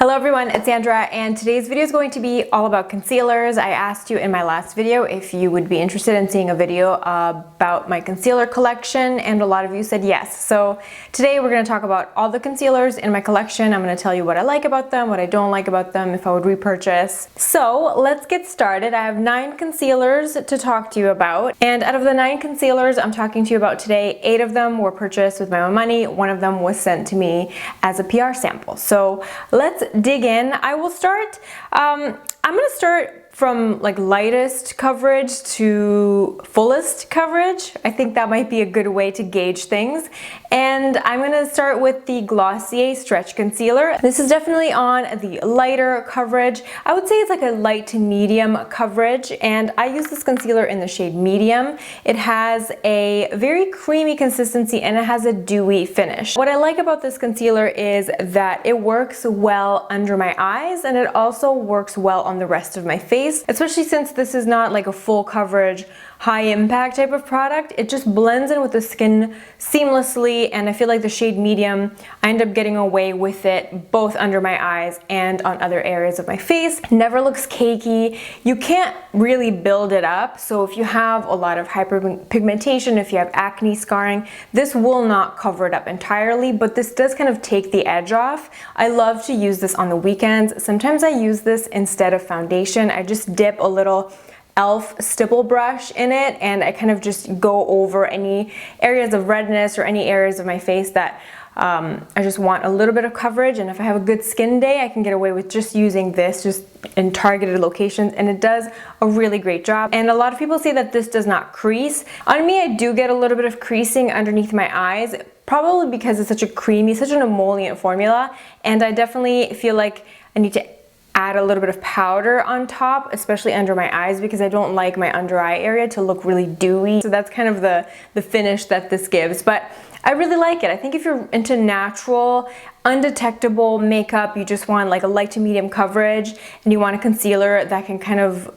Hello everyone, it's Sandra, and today's video is going to be all about concealers. I asked you in my last video if you would be interested in seeing a video about my concealer collection, and a lot of you said yes. So today we're going to talk about all the concealers in my collection. I'm going to tell you what I like about them, what I don't like about them, if I would repurchase. So let's get started. I have 9 concealers to talk to you about, and out of the 9 concealers I'm talking to you about today, 8 of them were purchased with my own money. 1 of them was sent to me as a PR sample. So let's dig in. I will start, I'm gonna start from like lightest coverage to fullest coverage. I think that might be a good way to gauge things. And I'm gonna start with the Glossier Stretch Concealer. This is definitely on the lighter coverage. I would say it's like a light to medium coverage, and I use this concealer in the shade medium. It has a very creamy consistency and it has a dewy finish. What I like about this concealer is that it works well under my eyes, and it also works well on the rest of my face. Especially since this is not like a full coverage, high impact type of product. It just blends in with the skin seamlessly, and I feel like the shade medium, I end up getting away with it both under my eyes and on other areas of my face. Never looks cakey. You can't really build it up, so if you have a lot of hyperpigmentation, if you have acne scarring, this will not cover it up entirely, but this does kind of take the edge off. I love to use this on the weekends. Sometimes I use this instead of foundation. I just dip a little e.l.f. stipple brush in it, and I kind of just go over any areas of redness or any areas of my face that I just want a little bit of coverage. And if I have a good skin day, I can get away with just using this just in targeted locations, and it does a really great job. And a lot of people say that this does not crease. On me, I do get a little bit of creasing underneath my eyes, probably because it's such a creamy, such an emollient formula, and I definitely feel like I need to add a little bit of powder on top, especially under my eyes, because I don't like my under eye area to look really dewy. So that's kind of the finish that this gives, but I really like it. I think if you're into natural, undetectable makeup, you just want like a light to medium coverage, and you want a concealer that can kind of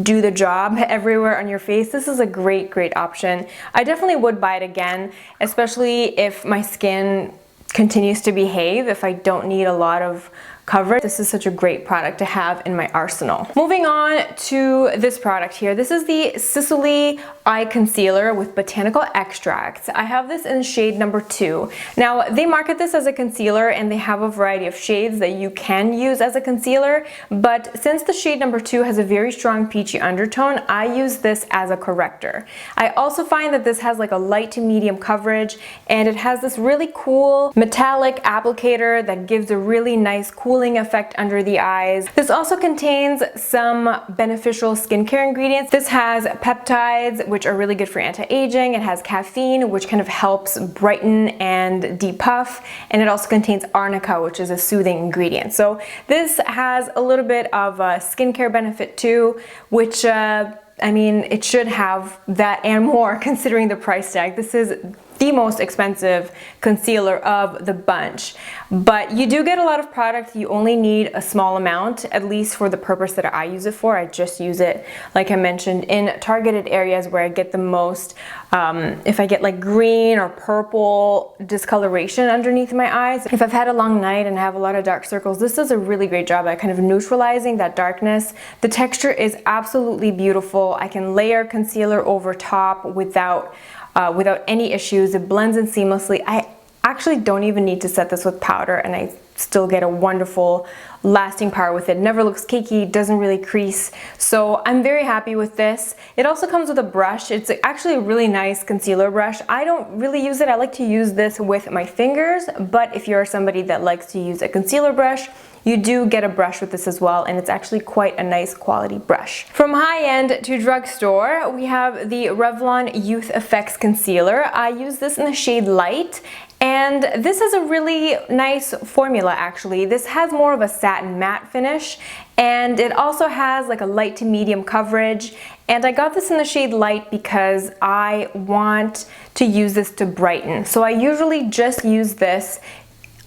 do the job everywhere on your face, this is a great option. I definitely would buy it again, especially if my skin continues to behave, if I don't need a lot of coverage. This is such a great product to have in my arsenal. Moving on to this product here. This is the Sicily Eye Concealer with Botanical Extracts. I have this in shade number 2. Now, they market this as a concealer, and they have a variety of shades that you can use as a concealer, but since the shade number 2 has a very strong peachy undertone, I use this as a corrector. I also find that this has like a light to medium coverage, and it has this really cool metallic applicator that gives a really nice cooling effect under the eyes. This also contains some beneficial skincare ingredients. This has peptides, which are really good for anti-aging. It has caffeine, which kind of helps brighten and depuff, and it also contains arnica, which is a soothing ingredient. So this has a little bit of a skincare benefit too, which I mean, it should have that and more considering the price tag. This is the most expensive concealer of the bunch, but you do get a lot of product. You only need a small amount, at least for the purpose that I use it for. I just use it, like I mentioned, in targeted areas where I get the most, if I get like green or purple discoloration underneath my eyes. If I've had a long night and have a lot of dark circles, this does a really great job at kind of neutralizing that darkness. The texture is absolutely beautiful. I can layer concealer over top without any issues. It blends in seamlessly. I actually don't even need to set this with powder, and I still get a wonderful lasting power with it. Never looks cakey, doesn't really crease, so I'm very happy with this. It also comes with a brush. It's actually a really nice concealer brush. I don't really use it. I like to use this with my fingers, but if you're somebody that likes to use a concealer brush, you do get a brush with this as well, and it's actually quite a nice quality brush. From high-end to drugstore, we have the Revlon Youth Effects Concealer. I use this in the shade Light, and this is a really nice formula actually. This has more of a satin matte finish, and it also has like a light to medium coverage, and I got this in the shade Light because I want to use this to brighten. So I usually just use this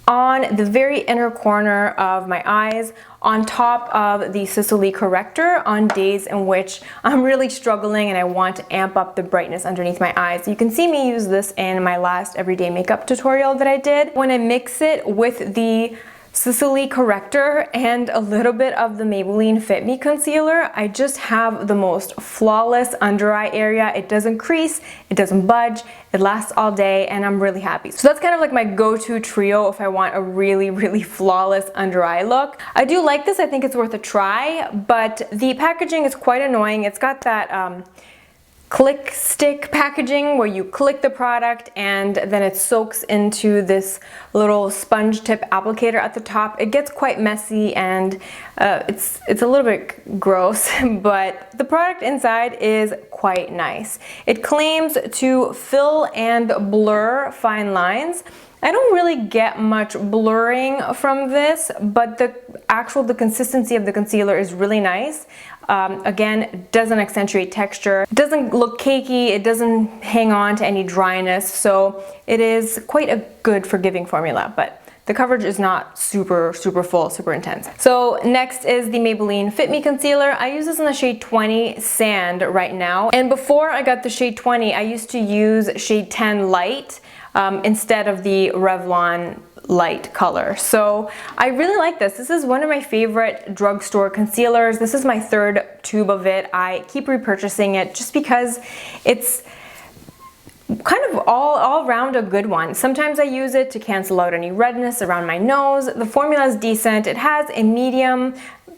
on the very inner corner of my eyes, on top of the Sicily corrector on days in which I'm really struggling and I want to amp up the brightness underneath my eyes. You can see me use this in my last everyday makeup tutorial that I did. When I mix it with the Sicily corrector and a little bit of the Maybelline Fit Me Concealer, I just have the most flawless under eye area. It doesn't crease, it doesn't budge, it lasts all day, and I'm really happy. So that's kind of like my go-to trio if I want a really, really flawless under eye look. I do like this, I think it's worth a try, but the packaging is quite annoying. It's got that click stick packaging where you click the product and then it soaks into this little sponge tip applicator at the top. It gets quite messy and it's a little bit gross, but the product inside is quite nice. It claims to fill and blur fine lines. I don't really get much blurring from this, but the consistency of the concealer is really nice. Again, it doesn't accentuate texture, it doesn't look cakey, it doesn't hang on to any dryness, so it is quite a good forgiving formula, but the coverage is not super full, super intense. So next is the Maybelline Fit Me Concealer. I use this in the shade 20 Sand right now, and before I got the shade 20, I used to use shade 10 Light instead of the Revlon light color. So I really like this. This is one of my favorite drugstore concealers. This is my third tube of it. I keep repurchasing it just because it's kind of all around a good one. Sometimes I use it to cancel out any redness around my nose. The formula is decent. It has a medium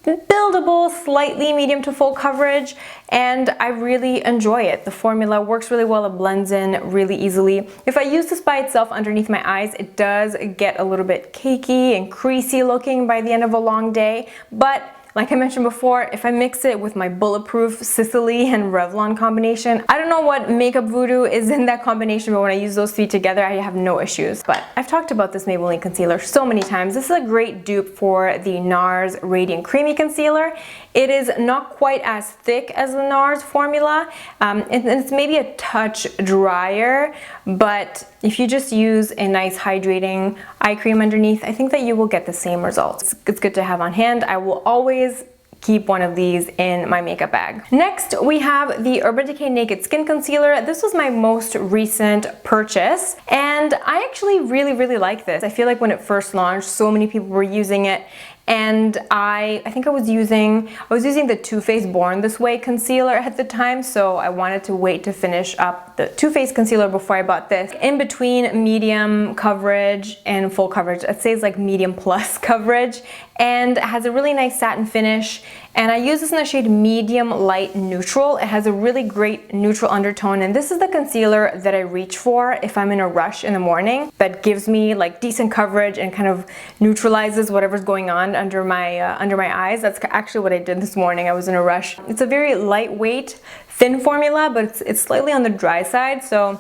buildable, slightly medium to full coverage, and I really enjoy it. The formula works really well, it blends in really easily. If I use this by itself underneath my eyes, it does get a little bit cakey and creasy looking by the end of a long day, but like I mentioned before, if I mix it with my bulletproof Sicily and Revlon combination, I don't know what makeup voodoo is in that combination, but when I use those three together, I have no issues. But I've talked about this Maybelline concealer so many times. This is a great dupe for the Nars Radiant Creamy Concealer. It is not quite as thick as the Nars formula, and it's maybe a touch drier, but if you just use a nice hydrating eye cream underneath, I think that you will get the same results. It's good to have on hand. I will always keep one of these in my makeup bag. Next, we have the Urban Decay Naked Skin Concealer. This was my most recent purchase, and I actually really like this. I feel like when it first launched, so many people were using it, and I think I was using the Too Faced Born This Way concealer at the time, so I wanted to wait to finish up the Too Faced concealer before I bought this. In between medium coverage and full coverage, I'd say it's like medium plus coverage, and it has a really nice satin finish, and I use this in the shade Medium Light Neutral. It has a really great neutral undertone, and this is the concealer that I reach for if I'm in a rush in the morning, that gives me like decent coverage and kind of neutralizes whatever's going on under my eyes. That's actually what I did this morning. I was in a rush. It's a very lightweight, thin formula, but it's slightly on the dry side, so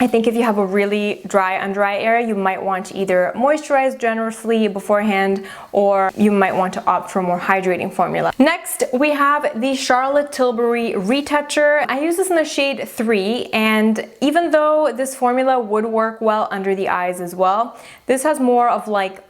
I think if you have a really dry under eye area, you might want to either moisturize generously beforehand, or you might want to opt for a more hydrating formula. Next, we have the Charlotte Tilbury Retoucher. I use this in the shade 3, and even though this formula would work well under the eyes as well, this has more of like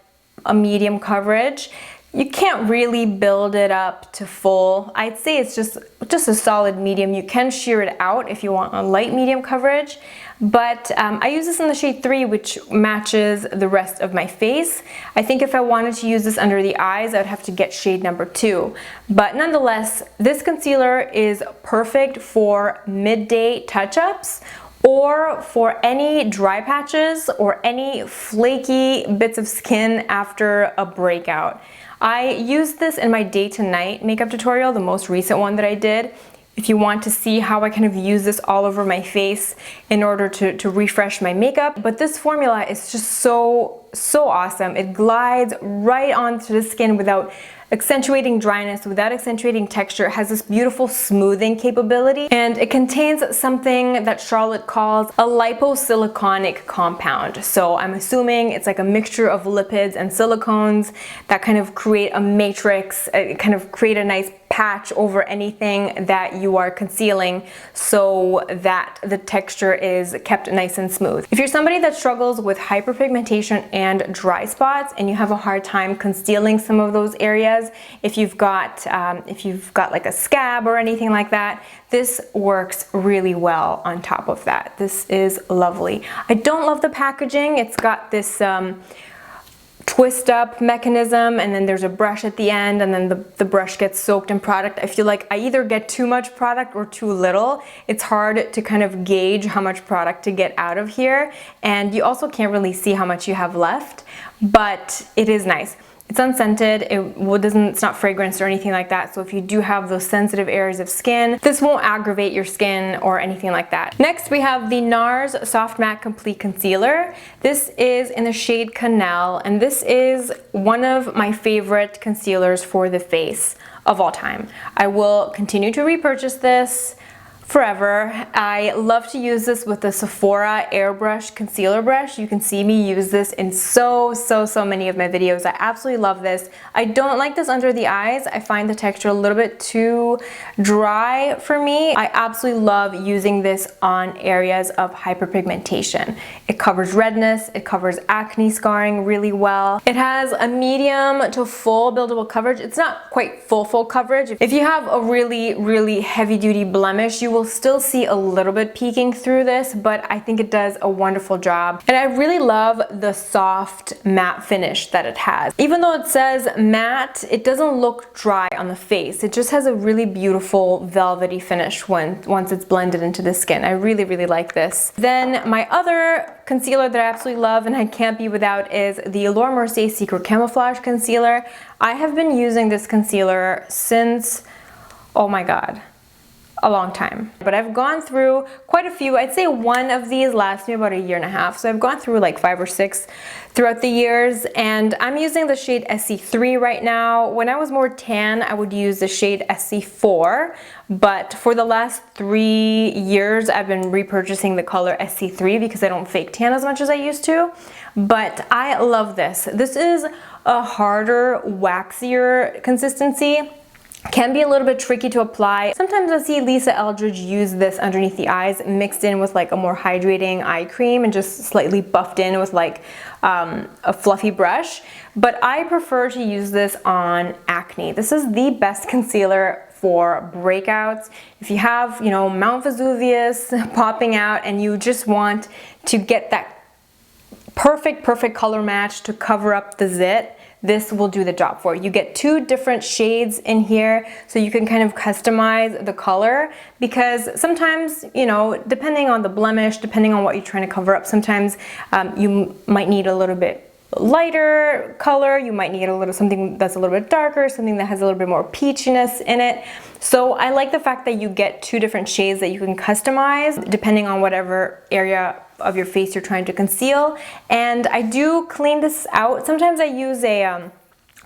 a medium coverage. You can't really build it up to full. I'd say it's just a solid medium. You can sheer it out if you want a light medium coverage, but I use this in the shade 3, which matches the rest of my face. I think if I wanted to use this under the eyes, I'd have to get shade number 2. But nonetheless, this concealer is perfect for midday touch-ups, or for any dry patches or any flaky bits of skin after a breakout. I used this in my day to night makeup tutorial, the most recent one that I did. If you want to see how I kind of use this all over my face in order to refresh my makeup. But this formula is just so awesome. It glides right onto the skin without accentuating dryness, without accentuating texture. It has this beautiful smoothing capability, and it contains something that Charlotte calls a liposiliconic compound. So I'm assuming it's like a mixture of lipids and silicones that kind of create a matrix, kind of create a nice patch over anything that you are concealing so that the texture is kept nice and smooth. If you're somebody that struggles with hyperpigmentation and dry spots and you have a hard time concealing some of those areas, if you've got like a scab or anything like that, this works really well on top of that. This is lovely. I don't love the packaging. It's got this twist up mechanism, and then there's a brush at the end, and then the brush gets soaked in product. I feel like I either get too much product or too little. It's hard to kind of gauge how much product to get out of here, and you also can't really see how much you have left, but it is nice. It's unscented, it's not fragranced or anything like that, so if you do have those sensitive areas of skin, this won't aggravate your skin or anything like that. Next, we have the Nars Soft Matte Complete Concealer. This is in the shade Cannelle, and this is one of my favorite concealers for the face of all time. I will continue to repurchase this forever. I love to use this with the Sephora Airbrush concealer brush. You can see me use this in so many of my videos. I absolutely love this. I don't like this under the eyes. I find the texture a little bit too dry for me. I absolutely love using this on areas of hyperpigmentation. It covers redness, it covers acne scarring really well. It has a medium to full buildable coverage. It's not quite full coverage. If you have a really heavy duty blemish, you will still see a little bit peeking through this, but I think it does a wonderful job. And I really love the soft matte finish that it has. Even though it says matte, it doesn't look dry on the face. It just has a really beautiful velvety finish once it's blended into the skin. I really like this. Then my other concealer that I absolutely love and I can't be without is the Allure Mercier Secret Camouflage Concealer. I have been using this concealer since, oh my god, a long time. But I've gone through quite a few. I'd say one of these lasts me about 1.5 years. So I've gone through like 5 or 6 throughout the years, and I'm using the shade SC3 right now. When I was more tan, I would use the shade SC4, but for the last 3 years, I've been repurchasing the color SC3 because I don't fake tan as much as I used to. But I love this. This is a harder, waxier consistency. Can be a little bit tricky to apply. Sometimes I see Lisa Eldridge use this underneath the eyes mixed in with like a more hydrating eye cream and just slightly buffed in with like a fluffy brush. But I prefer to use this on acne. This is the best concealer for breakouts. If you have, you know, Mount Vesuvius popping out and you just want to get that perfect color match to cover up the zit, this will do the job for you. You get 2 different shades in here, so you can kind of customize the color, because sometimes, you know, depending on the blemish, depending on what you're trying to cover up, sometimes you might need a little bit lighter color, you might need something that's a little bit darker, something that has a little bit more peachiness in it. So I like the fact that you get 2 different shades that you can customize depending on whatever area of your face you're trying to conceal. And I do clean this out. Sometimes I use a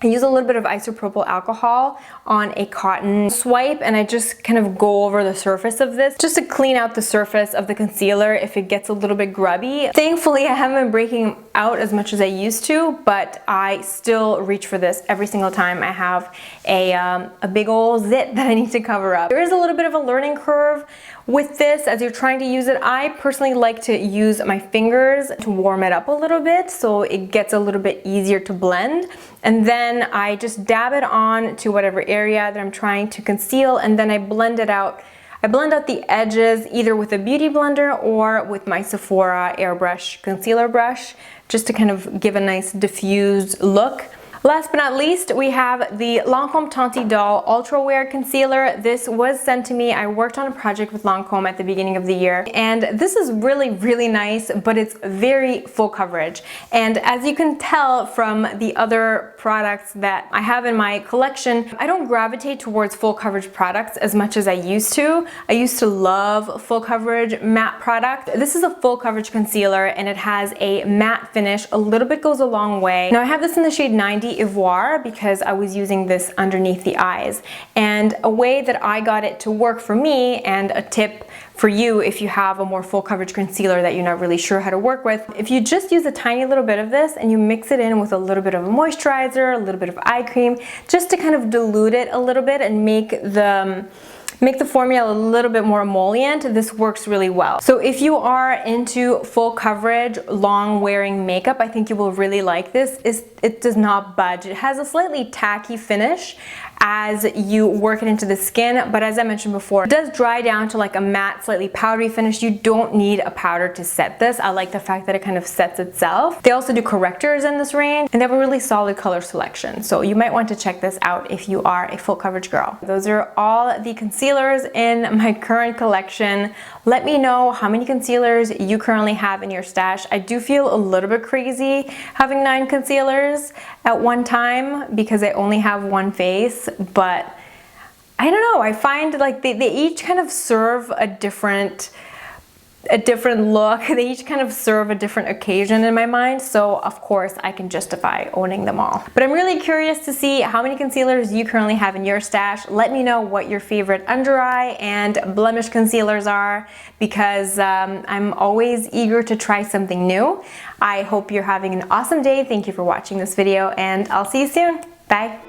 little bit of isopropyl alcohol on a cotton swipe, and I just kind of go over the surface of this just to clean out the surface of the concealer if it gets a little bit grubby. Thankfully, I haven't been breaking out as much as I used to, but I still reach for this every single time I have a big old zit that I need to cover up. There is a little bit of a learning curve with this as you're trying to use it. I personally like to use my fingers to warm it up a little bit so it gets a little bit easier to blend, and then I just dab it on to whatever area that I'm trying to conceal, and then I blend it out. I blend out the edges either with a beauty blender or with my Sephora Airbrush concealer brush just to kind of give a nice diffused look. Last but not least, we have the Lancome Teint Idole Ultra Wear Concealer. This was sent to me. I worked on a project with Lancome at the beginning of the year, and this is really nice, but it's very full coverage. And as you can tell from the other products that I have in my collection, I don't gravitate towards full coverage products as much as I used to. I used to love full coverage matte product. This is a full coverage concealer, and it has a matte finish. A little bit goes a long way. Now I have this in the shade 90 Ivoire because I was using this underneath the eyes, and a way that I got it to work for me, and a tip for you if you have a more full coverage concealer that you're not really sure how to work with, if you just use a tiny little bit of this and you mix it in with a little bit of a moisturizer, a little bit of eye cream, just to kind of dilute it a little bit and make the make the formula a little bit more emollient, this works really well. So if you are into full coverage, long wearing makeup, I think you will really like this. It does not budge. It has a slightly tacky finish as you work it into the skin, but as I mentioned before, it does dry down to like a matte, slightly powdery finish. You don't need a powder to set this. I like the fact that it kind of sets itself. They also do correctors in this range, and they have a really solid color selection. So you might want to check this out if you are a full coverage girl. Those are all the concealers in my current collection. Let me know how many concealers you currently have in your stash. I do feel a little bit crazy having 9 concealers at one time because I only have one face, but I don't know, I find like they each kind of serve a different look. They each kind of serve a different occasion in my mind, so of course I can justify owning them all. But I'm really curious to see how many concealers you currently have in your stash. Let me know what your favorite under eye and blemish concealers are, because I'm always eager to try something new. I hope you're having an awesome day. Thank you for watching this video, and I'll see you soon. Bye.